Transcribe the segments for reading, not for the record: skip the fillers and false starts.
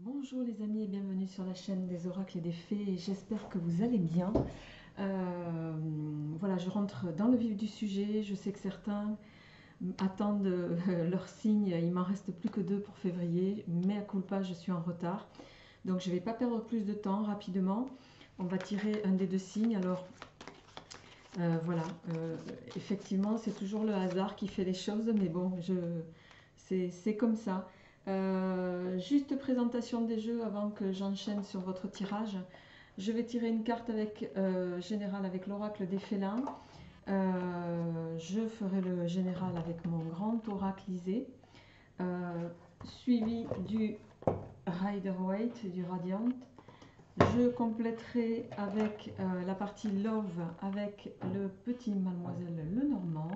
Bonjour les amis et bienvenue sur la chaîne des oracles et des fées. J'espère que vous allez bien. Voilà, je rentre dans le vif du sujet. Je sais que certains attendent leur signe. Il m'en reste plus que 2 pour février. Mais à culpa, je suis en retard. Donc je ne vais pas perdre plus de temps. Rapidement, on va tirer un des 2 signes. Alors voilà, effectivement, c'est toujours le hasard qui fait les choses. Mais bon, c'est comme ça. Juste présentation des jeux avant que j'enchaîne sur votre tirage. Je vais tirer une carte avec général avec l'oracle des félins. Je ferai le général avec mon grand oraclisé, suivi du Rider-Waite, du Radiant. Je compléterai avec la partie Love avec le petit Mademoiselle Lenormand.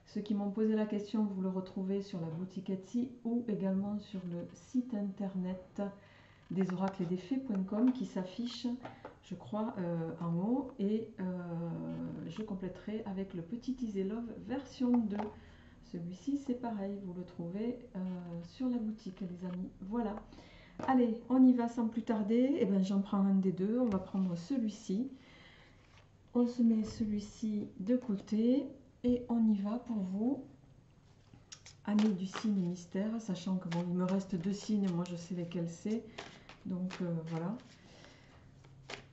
Ceux qui m'ont posé la question, vous le retrouvez sur la boutique Etsy ou également sur le site internet des oracles et des fées.com qui s'affiche, je crois, en haut. Et je compléterai avec le petit Easy Love version 2. Celui-ci, c'est pareil, vous le trouvez sur la boutique, les amis. Voilà. Allez, on y va sans plus tarder. Eh ben, j'en prends un des 2. On va prendre celui-ci. On se met celui-ci de côté. Et on y va pour vous, année du signe mystère, sachant que bon, il me reste 2 signes, moi je sais lesquels c'est, donc voilà.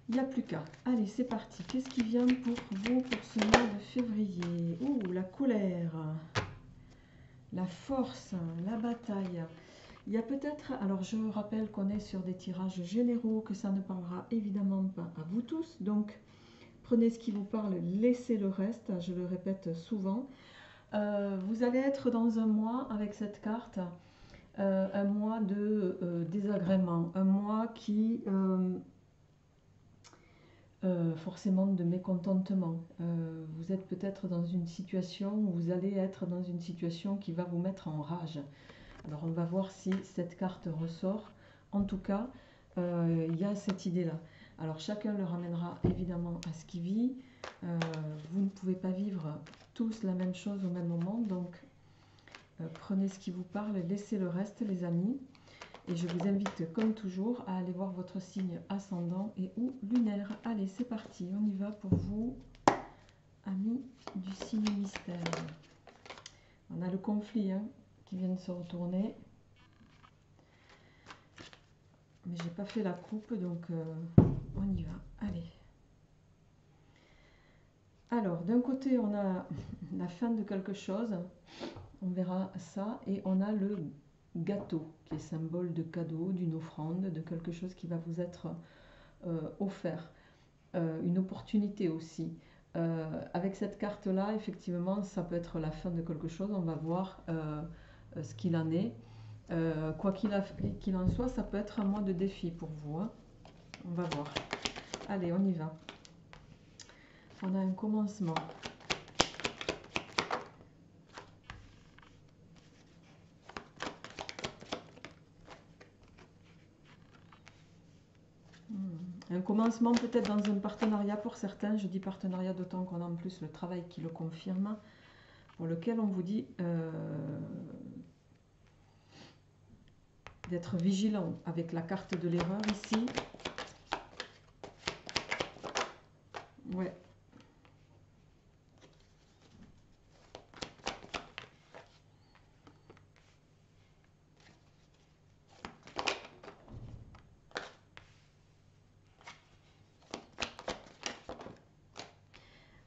Il n'y a plus qu'à. Allez, c'est parti. Qu'est-ce qui vient pour vous pour ce mois de février? Ouh, la colère, la force, la bataille. Il y a peut-être, alors je rappelle qu'on est sur des tirages généraux, que ça ne parlera évidemment pas à vous tous, donc prenez ce qui vous parle, laissez le reste, je le répète souvent. Vous allez être dans un mois avec cette carte, un mois de désagrément, un mois qui forcément de mécontentement. Vous êtes peut-être dans une situation, où vous allez être dans une situation qui va vous mettre en rage. Alors on va voir si cette carte ressort. En tout cas, il y a cette idée-là. Alors chacun le ramènera évidemment à ce qu'il vit. Vous ne pouvez pas vivre tous la même chose au même moment, donc prenez ce qui vous parle, laissez le reste les amis. Et je vous invite comme toujours à aller voir votre signe ascendant et ou lunaire. Allez, c'est parti, on y va pour vous, amis du signe mystère. On a le conflit qui vient de se retourner. Mais j'ai pas fait la coupe, donc on y va. Allez. Alors, d'un côté, on a la fin de quelque chose. On verra ça. Et on a le gâteau, qui est symbole de cadeau, d'une offrande, de quelque chose qui va vous être offert. Une opportunité aussi. Avec cette carte-là, effectivement, ça peut être la fin de quelque chose. On va voir ce qu'il en est. Quoi qu'il en soit, ça peut être un mois de défi pour vous. On va voir. Allez, on y va. On a un commencement. Un commencement peut-être dans un partenariat pour certains. Je dis partenariat d'autant qu'on a en plus le travail qui le confirme, pour lequel on vous dit d'être vigilant avec la carte de l'erreur ici. Ouais.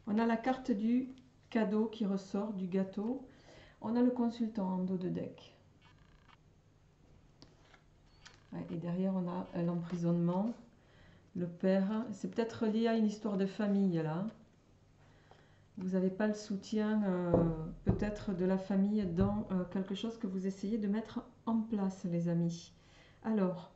On a la carte du cadeau qui ressort, du gâteau. On a le consultant en dos de deck. Ouais, et derrière, on a l'emprisonnement. Le père, c'est peut-être lié à une histoire de famille là. Vous n'avez pas le soutien peut-être de la famille dans quelque chose que vous essayez de mettre en place, les amis. Alors,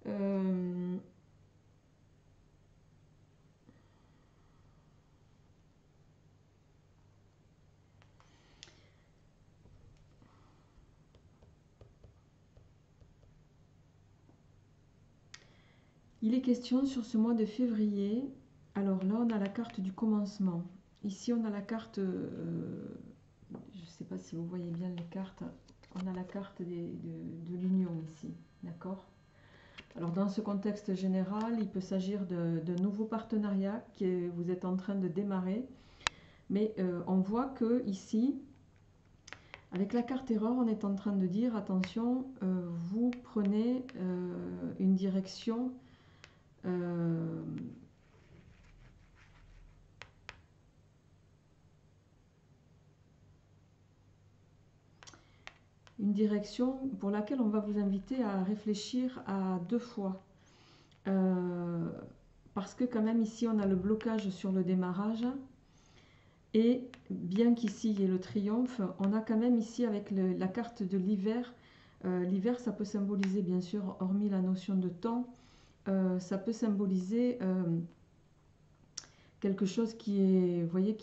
euh, Il est question sur ce mois de février. Alors là, on a la carte du commencement. Ici, on a la carte, je ne sais pas si vous voyez bien les cartes, on a la carte de l'union ici, d'accord? Alors dans ce contexte général, il peut s'agir de nouveaux partenariats que vous êtes en train de démarrer, mais on voit que ici, avec la carte erreur, on est en train de dire attention, vous prenez une direction pour laquelle on va vous inviter à réfléchir à deux fois. Parce que quand même ici on a le blocage sur le démarrage, et bien qu'ici il y ait le triomphe, on a quand même ici avec la carte de l'hiver. L'hiver, ça peut symboliser, bien sûr, hormis la notion de temps, ça peut symboliser quelque chose qui est, vous voyez,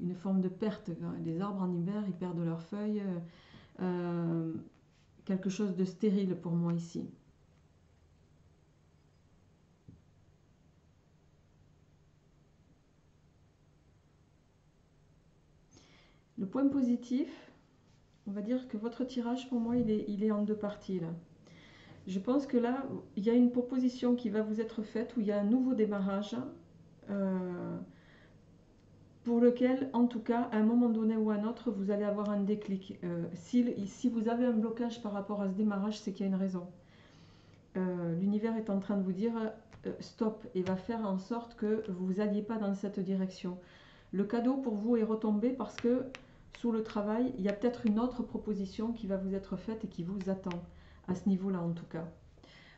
une forme de perte. Les arbres en hiver, ils perdent leurs feuilles, quelque chose de stérile pour moi ici. Le point positif, on va dire que votre tirage, pour moi, il est en deux parties là. Je pense que là, il y a une proposition qui va vous être faite où il y a un nouveau démarrage pour lequel, en tout cas, à un moment donné ou à un autre, vous allez avoir un déclic. Si vous avez un blocage par rapport à ce démarrage, c'est qu'il y a une raison. L'univers est en train de vous dire stop, et va faire en sorte que vous n'alliez pas dans cette direction. Le cadeau pour vous est retombé parce que sous le travail, il y a peut-être une autre proposition qui va vous être faite et qui vous attend, à ce niveau-là en tout cas.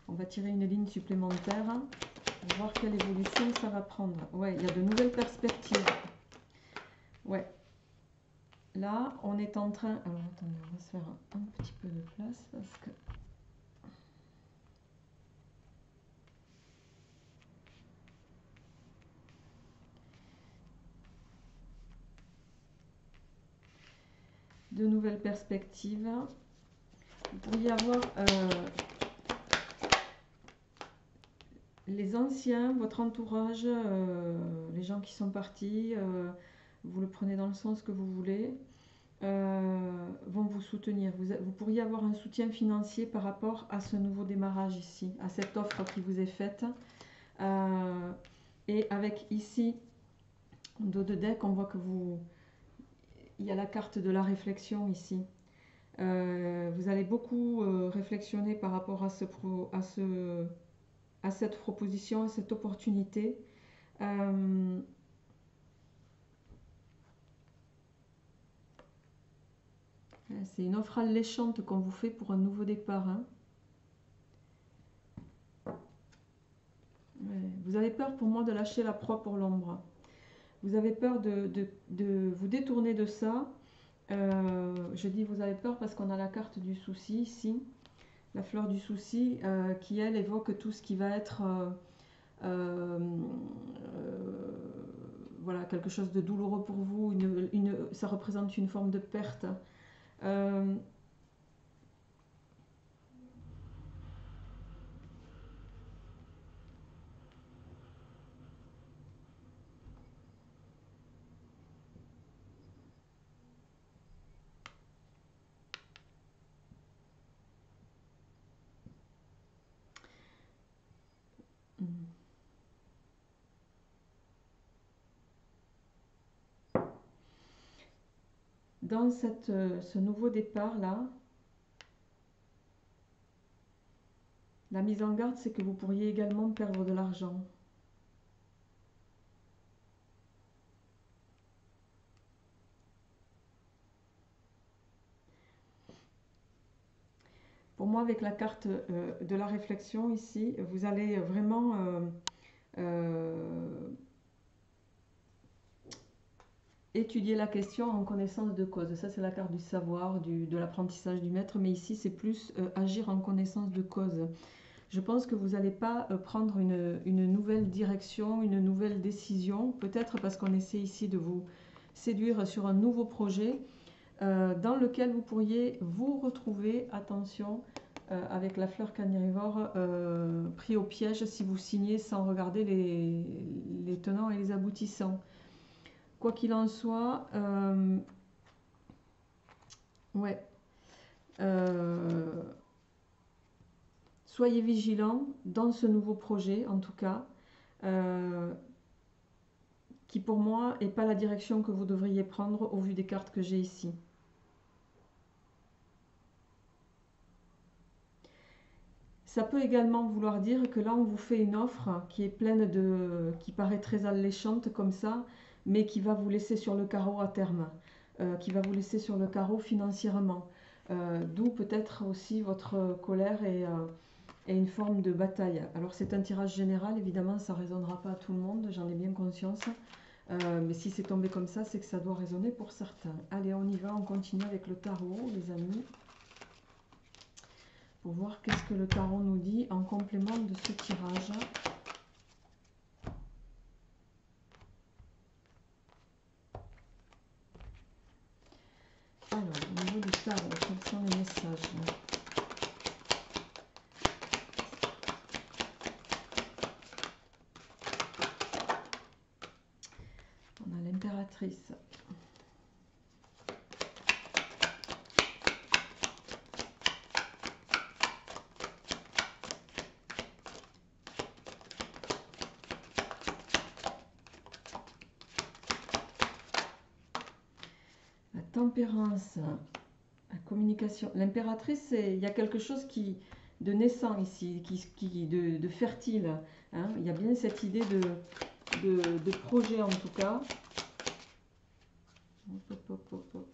On va tirer une ligne supplémentaire pour voir quelle évolution ça va prendre. Ouais, il y a de nouvelles perspectives. Ouais. Là, on est en train... Alors, attendez, on va se faire un petit peu de place parce que... De nouvelles perspectives. Vous pourriez avoir les anciens, votre entourage, les gens qui sont partis, vous le prenez dans le sens que vous voulez, vont vous soutenir. Vous pourriez avoir un soutien financier par rapport à ce nouveau démarrage ici, à cette offre qui vous est faite. Et avec ici, en dos de deck, on voit que il y a la carte de la réflexion ici. Vous allez beaucoup réflexionner par rapport à cette proposition, à cette opportunité. C'est une offre alléchante qu'on vous fait pour un nouveau départ. Hein. Ouais. Vous avez peur pour moi de lâcher la proie pour l'ombre. Vous avez peur de vous détourner de ça. Je dis vous avez peur parce qu'on a la carte du souci ici. La fleur du souci qui, elle, évoque tout ce qui va être voilà, quelque chose de douloureux pour vous. Ça représente une forme de perte. Dans ce nouveau départ-là, la mise en garde, c'est que vous pourriez également perdre de l'argent. Pour moi, avec la carte de la réflexion ici, vous allez vraiment étudier la question en connaissance de cause. Ça, c'est la carte du savoir, de l'apprentissage du maître, mais ici, c'est plus agir en connaissance de cause. Je pense que vous n'allez pas prendre une nouvelle direction, une nouvelle décision, peut-être parce qu'on essaie ici de vous séduire sur un nouveau projet dans lequel vous pourriez vous retrouver, attention, avec la fleur carnivore pris au piège si vous signez sans regarder les tenants et les aboutissants. Quoi qu'il en soit, ouais, soyez vigilants dans ce nouveau projet en tout cas, qui pour moi n'est pas la direction que vous devriez prendre au vu des cartes que j'ai ici. Ça peut également vouloir dire que là, on vous fait une offre qui est pleine qui paraît très alléchante comme ça, mais qui va vous laisser sur le carreau à terme, qui va vous laisser sur le carreau financièrement. D'où peut-être aussi votre colère et une forme de bataille. Alors c'est un tirage général, évidemment, ça ne résonnera pas à tout le monde, j'en ai bien conscience. Mais si c'est tombé comme ça, c'est que ça doit résonner pour certains. Allez, on y va, on continue avec le tarot, les amis, pour voir qu'est-ce que le tarot nous dit en complément de ce tirage. Alors, au niveau du tarot, quels sont les messages? On a l'impératrice. Tempérance, la communication. L'impératrice, il y a quelque chose de naissant ici, de fertile. Hein. Il y a bien cette idée de projet en tout cas. Hop, hop, hop, hop.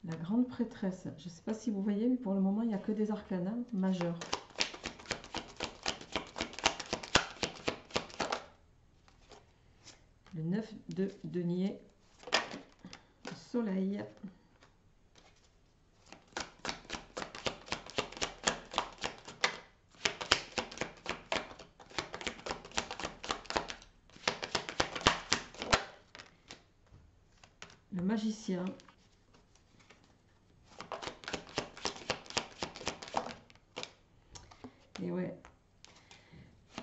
La grande prêtresse. Je ne sais pas si vous voyez, mais pour le moment, il n'y a que des arcanes majeurs. Le 9 de denier, le soleil, le magicien, et ouais,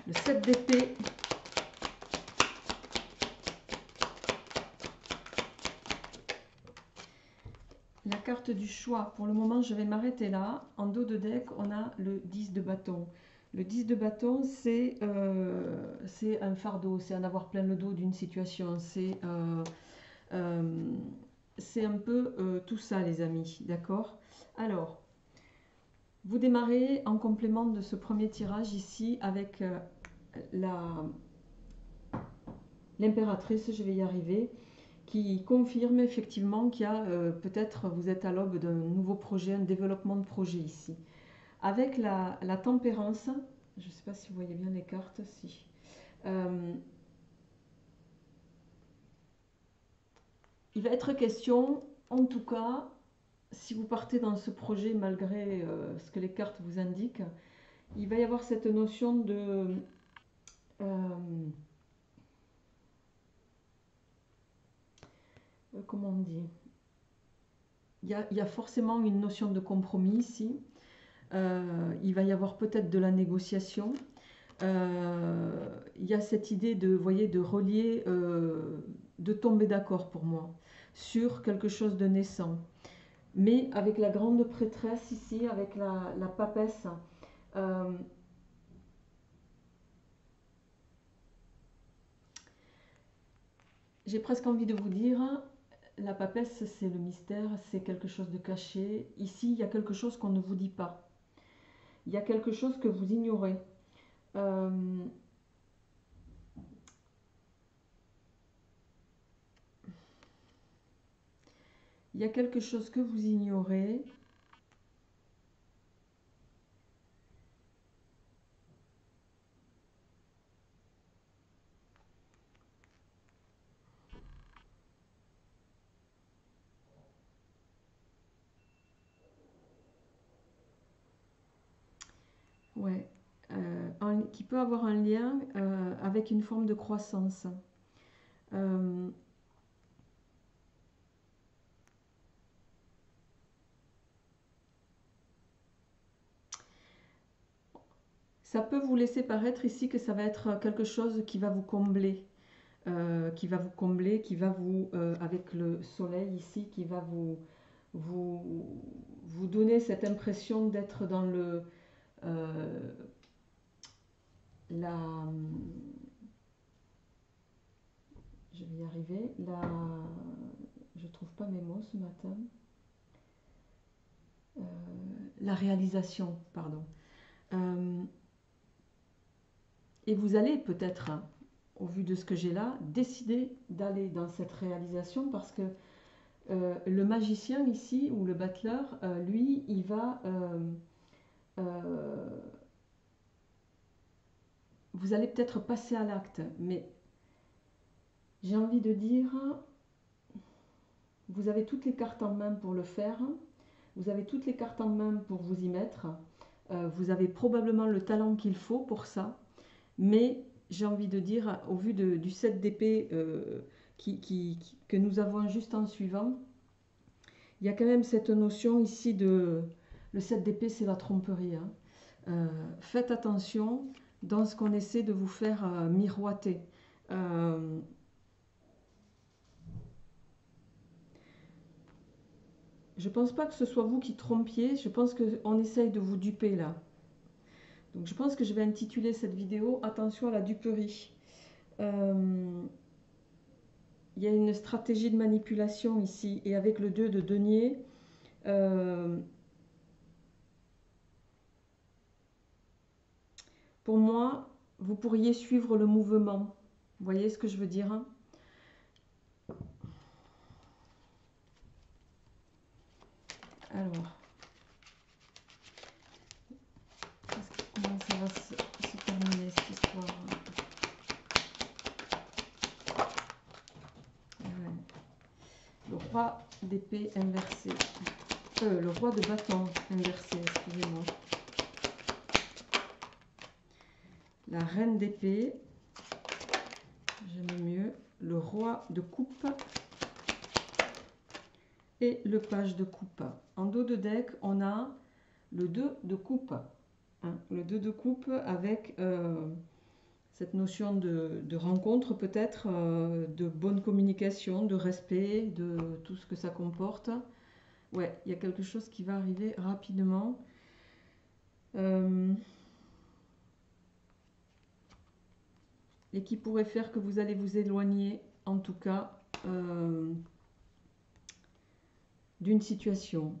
le 7 d'épée, la carte du choix. Pour le moment, je vais m'arrêter là. En dos de deck, on a le 10 de bâton. Le 10 de bâton, c'est un fardeau, c'est en avoir plein le dos d'une situation. C'est un peu tout ça, les amis, d'accord? Alors, vous démarrez en complément de ce premier tirage ici avec l'impératrice, je vais y arriver, qui confirme effectivement qu'il y a peut-être, vous êtes à l'aube d'un nouveau projet, un développement de projet ici. Avec la tempérance, je ne sais pas si vous voyez bien les cartes, si. Il va être question, en tout cas, si vous partez dans ce projet malgré ce que les cartes vous indiquent, il va y avoir cette notion de... comment on dit? Il y a forcément une notion de compromis ici. Il va y avoir peut-être de la négociation. Il y a cette idée de, voyez, de relier, de tomber d'accord pour moi sur quelque chose de naissant. Mais avec la grande prêtresse ici, avec la papesse, j'ai presque envie de vous dire, la papesse c'est le mystère, c'est quelque chose de caché. Ici, il y a quelque chose qu'on ne vous dit pas. Il y a quelque chose que vous ignorez. Il y a quelque chose que vous ignorez. Ouais. Qui peut avoir un lien avec une forme de croissance. Euh, Ça peut vous laisser paraître ici que ça va être quelque chose qui va vous combler, qui va vous, avec le soleil ici, qui va vous, vous donner cette impression d'être dans euh, la, je vais y arriver, je trouve pas mes mots ce matin, Euh, la réalisation, pardon. Euh, et vous allez peut-être, hein, au vu de ce que j'ai là, décider d'aller dans cette réalisation parce que le magicien ici, ou le battleur, lui, il va... euh, vous allez peut-être passer à l'acte, mais j'ai envie de dire, vous avez toutes les cartes en main pour le faire, vous avez toutes les cartes en main pour vous y mettre, vous avez probablement le talent qu'il faut pour ça, mais j'ai envie de dire, au vu du 7 d'épée que nous avons juste en suivant, il y a quand même cette notion ici de... Le 7 d'épée, c'est la tromperie. Hein. Faites attention dans ce qu'on essaie de vous faire miroiter. Je pense pas que ce soit vous qui trompiez, je pense qu'on essaye de vous duper là. Donc je pense que je vais intituler cette vidéo Attention à la duperie. Il y a une stratégie de manipulation ici, et avec le 2 de denier, pour moi, vous pourriez suivre le mouvement. Vous voyez ce que je veux dire, hein? Alors, comment ça va se terminer cette histoire? Le roi d'épée inversé. Le roi de bâton inversé, excusez-moi. La reine d'épée. J'aime mieux. Le roi de coupe. Et le page de coupe. En dos de deck, on a le 2 de coupe. Hein, le 2 de coupe avec cette notion de rencontre peut-être, de bonne communication, de respect, de tout ce que ça comporte. Ouais, il y a quelque chose qui va arriver rapidement. Et qui pourrait faire que vous allez vous éloigner, en tout cas, d'une situation.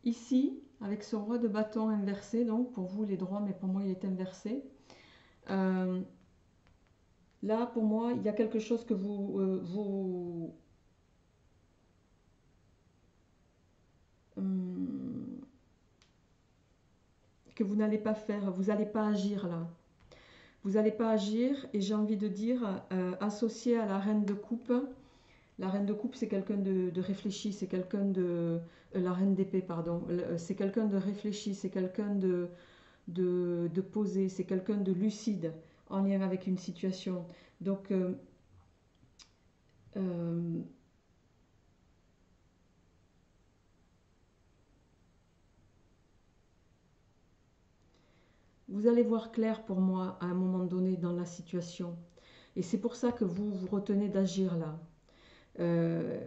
Ici, avec ce roi de bâton inversé, donc pour vous il est droit, mais pour moi il est inversé. Là, pour moi, il y a quelque chose que que vous n'allez pas faire, vous n'allez pas agir là. Vous n'allez pas agir, et j'ai envie de dire, associé à la reine de coupe. La reine de coupe, c'est quelqu'un de réfléchi, c'est quelqu'un de... la reine d'épée, pardon. C'est quelqu'un de réfléchi, c'est quelqu'un de posé, c'est quelqu'un de lucide en lien avec une situation. Donc, vous allez voir clair pour moi à un moment donné dans la situation. Et c'est pour ça que vous vous retenez d'agir là.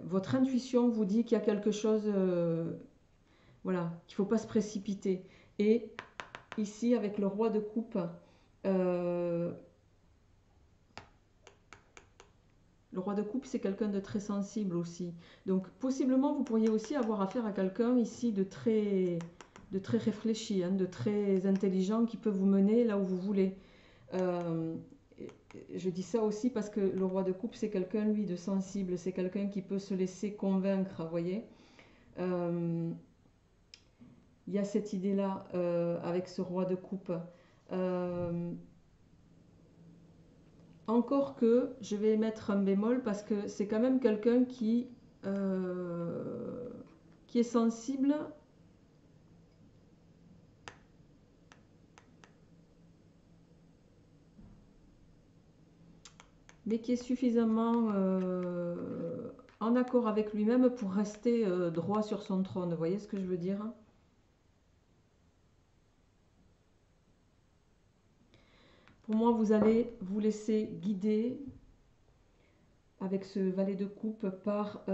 Votre intuition vous dit qu'il y a quelque chose, voilà, qu'il ne faut pas se précipiter. Et ici, avec le roi de coupe, le roi de coupe, c'est quelqu'un de très sensible aussi. Donc, possiblement, vous pourriez aussi avoir affaire à quelqu'un ici de très réfléchi, hein, de très intelligent, qui peut vous mener là où vous voulez. Je dis ça aussi parce que le roi de coupe, c'est quelqu'un, lui, de sensible. C'est quelqu'un qui peut se laisser convaincre, vous voyez. Il y a cette idée-là avec ce roi de coupe. Encore que je vais mettre un bémol parce que c'est quand même quelqu'un qui qui est sensible, mais qui est suffisamment en accord avec lui-même pour rester droit sur son trône. Vous voyez ce que je veux dire? Pour moi, vous allez vous laisser guider avec ce valet de coupe par,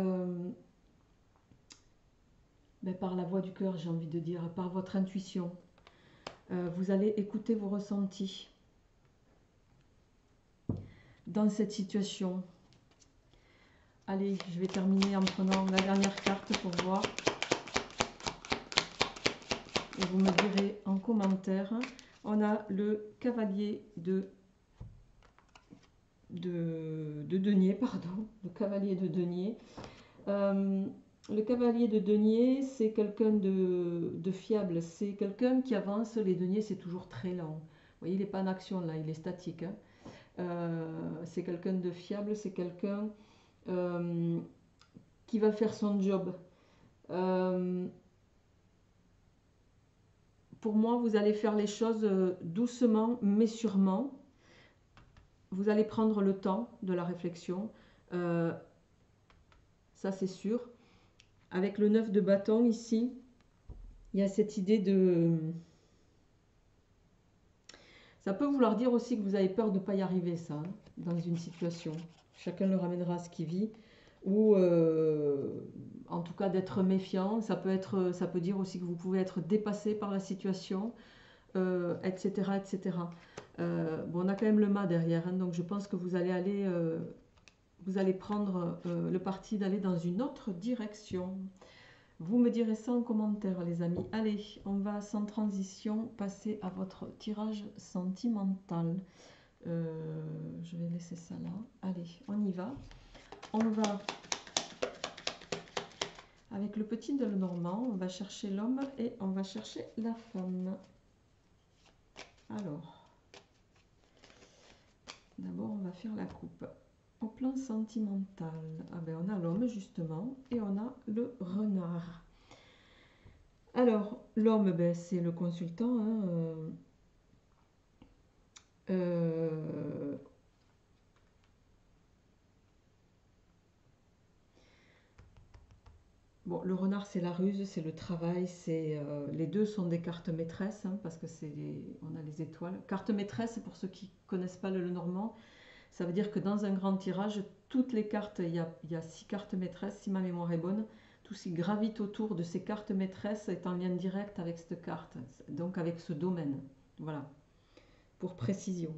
par la voix du cœur, j'ai envie de dire, par votre intuition. Vous allez écouter vos ressentis dans cette situation. Allez, je vais terminer en prenant la dernière carte pour voir. Et vous me direz en commentaire. On a le cavalier de denier, pardon. Le cavalier de denier. Le cavalier de denier, c'est quelqu'un de fiable. C'est quelqu'un qui avance. Les deniers, c'est toujours très lent. Vous voyez, il n'est pas en action là, il est statique. C'est quelqu'un de fiable, c'est quelqu'un qui va faire son job. Pour moi, vous allez faire les choses doucement mais sûrement. Vous allez prendre le temps de la réflexion. Ça, c'est sûr. Avec le 9 de bâton ici, il y a cette idée de... Ça peut vouloir dire aussi que vous avez peur de ne pas y arriver, ça, hein, dans une situation. Chacun le ramènera à ce qu'il vit. Ou en tout cas d'être méfiant. Ça peut dire aussi que vous pouvez être dépassé par la situation, etc. etc. Bon, on a quand même le mât derrière, hein, donc je pense que vous allez prendre le parti d'aller dans une autre direction. Vous me direz ça en commentaire, les amis. Allez, on va sans transition passer à votre tirage sentimental. Je vais laisser ça là. Allez, on y va. On va, avec le petit de Lenormand, on va chercher l'homme et on va chercher la femme. Alors, d'abord, on va faire la coupe. Au plan sentimental, on a l'homme justement et on a le renard. Alors, l'homme, c'est le consultant. Hein, bon, le renard, c'est la ruse, c'est le travail, les deux sont des cartes maîtresses, hein, parce que on a les étoiles. Carte maîtresse, pour ceux qui ne connaissent pas le Lenormand, ça veut dire que dans un grand tirage, toutes les cartes, il y a 6 cartes maîtresses, si ma mémoire est bonne. Tout ce qui gravite autour de ces cartes maîtresses est en lien direct avec cette carte, donc avec ce domaine. Voilà, pour précision.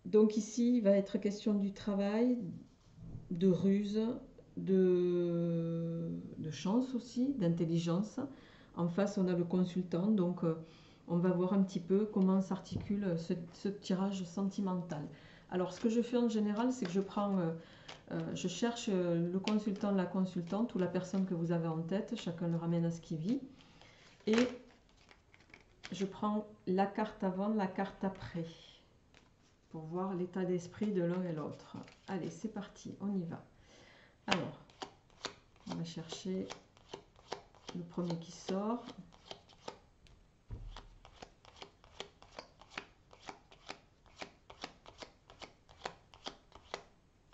Donc ici, il va être question du travail, de ruse, de chance aussi, d'intelligence. En face, on a le consultant, donc on va voir un petit peu comment s'articule ce tirage sentimental. Alors, ce que je fais en général, c'est que je cherche le consultant, la consultante ou la personne que vous avez en tête, chacun le ramène à ce qu'il vit, et je prends la carte avant, la carte après, pour voir l'état d'esprit de l'un et l'autre. Allez, c'est parti, on y va. Alors, on va chercher le premier qui sort.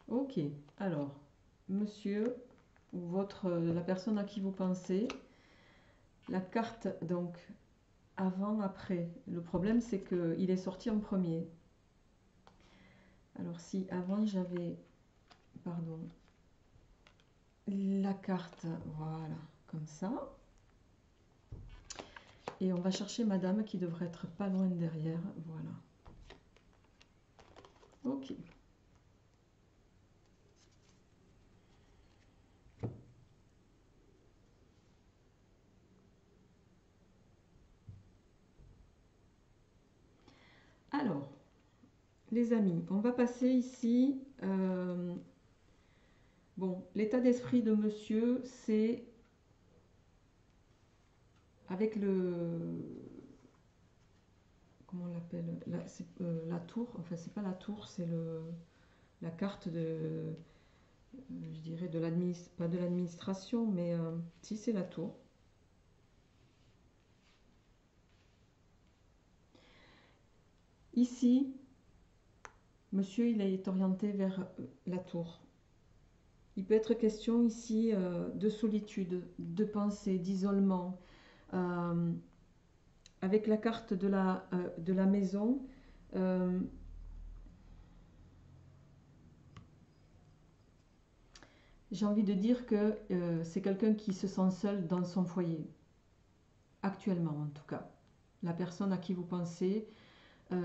Ok, alors, monsieur, ou la personne à qui vous pensez, la carte, donc, avant, après. Le problème, c'est qu'il est sorti en premier. Alors, si avant, j'avais, pardon, la carte, voilà, comme ça. Et on va chercher madame qui devrait être pas loin derrière, voilà. Ok. Alors, les amis, on va passer ici. Bon, l'état d'esprit de monsieur, c'est avec comment on l'appelle, la tour. Enfin, c'est pas la tour, c'est la carte je dirais pas de l'administration, mais si c'est la tour. Ici, monsieur, il est orienté vers la tour. Il peut être question ici de solitude, de pensée, d'isolement. Euh, avec la carte de la maison, euh, j'ai envie de dire que c'est quelqu'un qui se sent seul dans son foyer, actuellement en tout cas. La personne à qui vous pensez,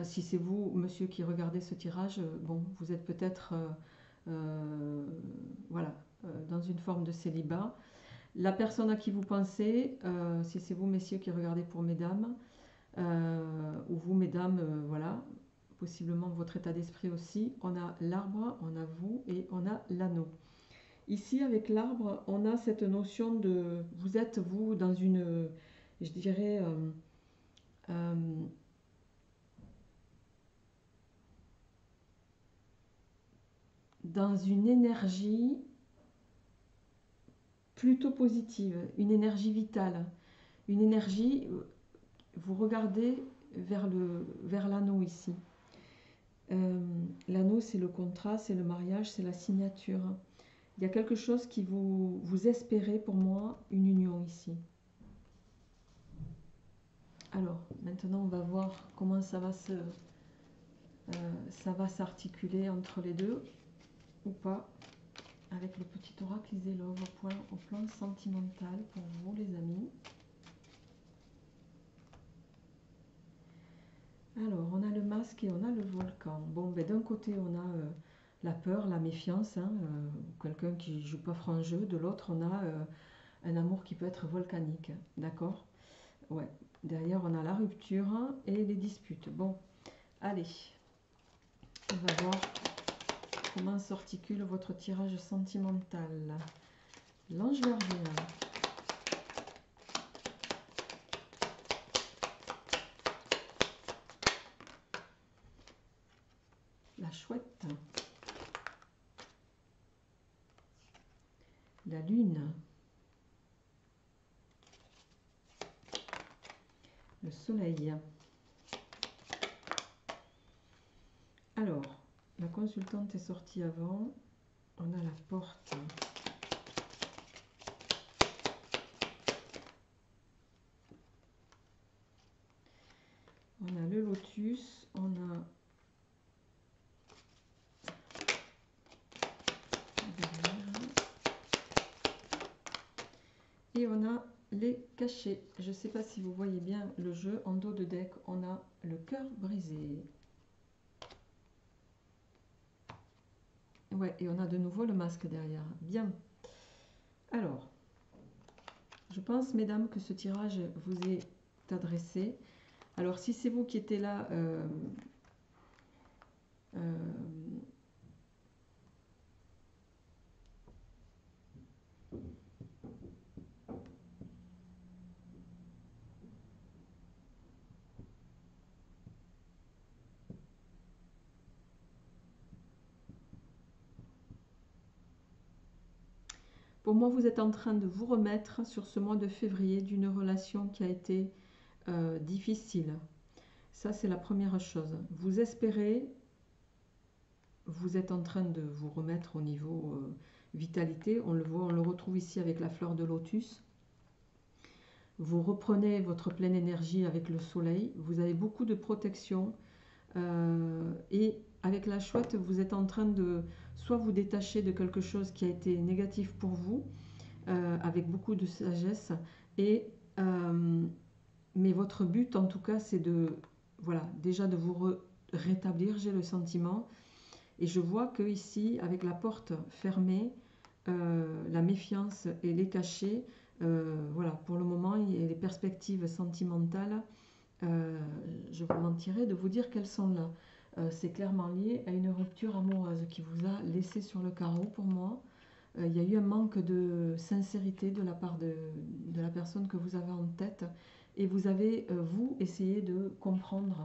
si c'est vous, monsieur, qui regardez ce tirage, bon, vous êtes peut-être voilà, dans une forme de célibat. La personne à qui vous pensez, si c'est vous, messieurs, qui regardez pour mesdames, ou vous, mesdames, voilà, possiblement votre état d'esprit aussi, on a l'arbre, on a vous et on a l'anneau. Ici, avec l'arbre, on a cette notion de vous êtes, vous, dans une, je dirais, euh, dans une énergie plutôt positive, une énergie vitale, une énergie, vous regardez vers l'anneau ici. L'anneau, c'est le contrat, c'est le mariage, c'est la signature. Il y a quelque chose qui vous espérez, pour moi, une union ici. Alors, maintenant, on va voir comment ça va s'articuler entre les deux, ou pas, avec le petit oracle Iselov au plan sentimental pour vous, les amis. Alors, on a le masque et on a le volcan. Bon, ben, d'un côté, on a la peur, la méfiance, hein, quelqu'un qui joue pas franc jeu. De l'autre, on a un amour qui peut être volcanique, d'accord? Ouais. Derrière, on a la rupture et les disputes. Bon, allez, on va voir comment s'articule votre tirage sentimental. L'ange gardien. La chouette. La lune. Le soleil. Alors, la consultante est sortie avant. On a la porte. On a le lotus. On a et on a les cachets. Je ne sais pas si vous voyez bien le jeu. En dos de deck, on a le cœur brisé. Ouais, et on a de nouveau le masque derrière. Bien. Alors, je pense, mesdames, que ce tirage vous est adressé. Alors, si c'est vous qui étiez là, pour moi, vous êtes en train de vous remettre sur ce mois de février d'une relation qui a été difficile. Ça, c'est la première chose. Vous espérez, vous êtes en train de vous remettre au niveau vitalité. On le voit, on le retrouve ici avec la fleur de lotus. Vous reprenez votre pleine énergie avec le soleil. Vous avez beaucoup de protection. Et avec la chouette, vous êtes en train de soit vous détacher de quelque chose qui a été négatif pour vous, avec beaucoup de sagesse, mais votre but en tout cas c'est de, voilà, déjà de vous rétablir, j'ai le sentiment, et je vois que ici avec la porte fermée, la méfiance et les cachets, voilà, pour le moment et les perspectives sentimentales, je vous mentirais de vous dire qu'elles sont là. C'est clairement lié à une rupture amoureuse qui vous a laissé sur le carreau pour moi. Il y a eu un manque de sincérité de la part de la personne que vous avez en tête et vous avez, vous, essayé de comprendre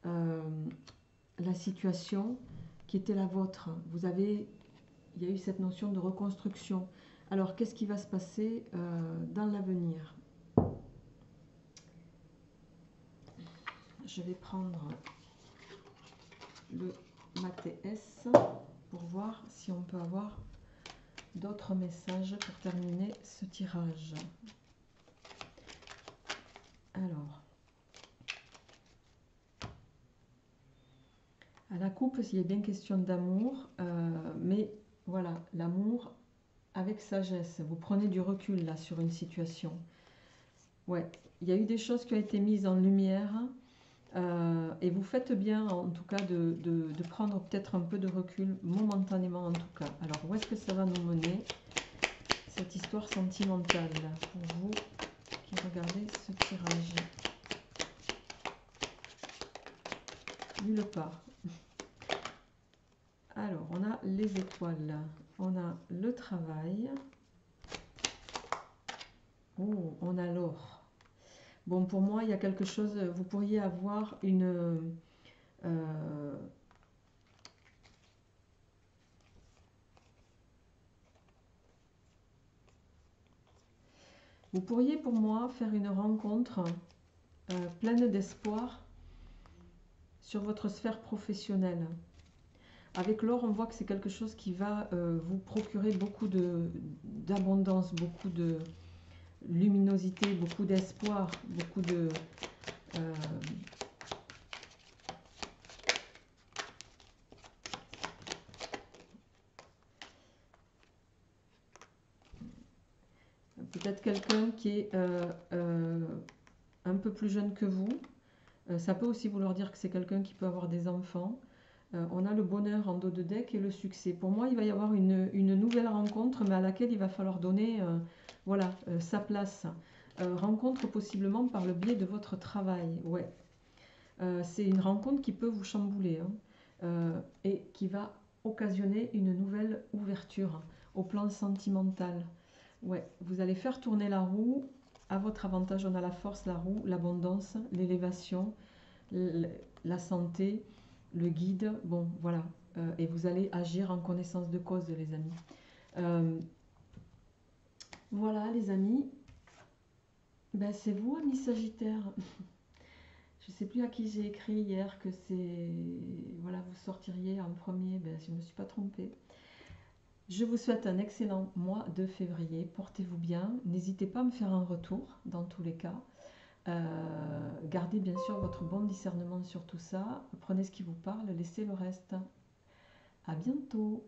la situation qui était la vôtre. Vous avez il y a eu cette notion de reconstruction. Alors, qu'est-ce qui va se passer dans l'avenir? Je vais prendre le MATS pour voir si on peut avoir d'autres messages pour terminer ce tirage. Alors, à la coupe, il y a bien question d'amour, mais voilà, l'amour avec sagesse. Vous prenez du recul là sur une situation. Ouais, il y a eu des choses qui ont été mises en lumière et vous faites bien en tout cas de prendre peut-être un peu de recul momentanément en tout cas. Alors où est-ce que ça va nous mener cette histoire sentimentale pour vous qui regardez ce tirage? Nulle part. Alors on a les étoiles, on a le travail, oh, on a l'or. Bon, pour moi, il y a quelque chose, vous pourriez avoir une... vous pourriez pour moi faire une rencontre pleine d'espoir sur votre sphère professionnelle. Avec l'or, on voit que c'est quelque chose qui va vous procurer beaucoup d'abondance, beaucoup de luminosité, beaucoup d'espoir, beaucoup de... peut-être quelqu'un qui est un peu plus jeune que vous. Ça peut aussi vouloir dire que c'est quelqu'un qui peut avoir des enfants. On a le bonheur en dos de deck et le succès. Pour moi, il va y avoir une nouvelle rencontre, mais à laquelle il va falloir donner voilà, sa place. Rencontre possiblement par le biais de votre travail. Ouais. C'est une rencontre qui peut vous chambouler et qui va occasionner une nouvelle ouverture au plan sentimental. Ouais, vous allez faire tourner la roue à votre avantage. On a la force, la roue, l'abondance, l'élévation, la santé, le guide. Bon, voilà. Et vous allez agir en connaissance de cause, les amis. Voilà, les amis. Ben, c'est vous, amis Sagittaire. Je ne sais plus à qui j'ai écrit hier que c'est... Voilà, vous sortiriez en premier. Ben, je ne me suis pas trompée. Je vous souhaite un excellent mois de février. Portez-vous bien. N'hésitez pas à me faire un retour dans tous les cas. Gardez bien sûr votre bon discernement sur tout ça. Prenez ce qui vous parle, laissez le reste. À bientôt.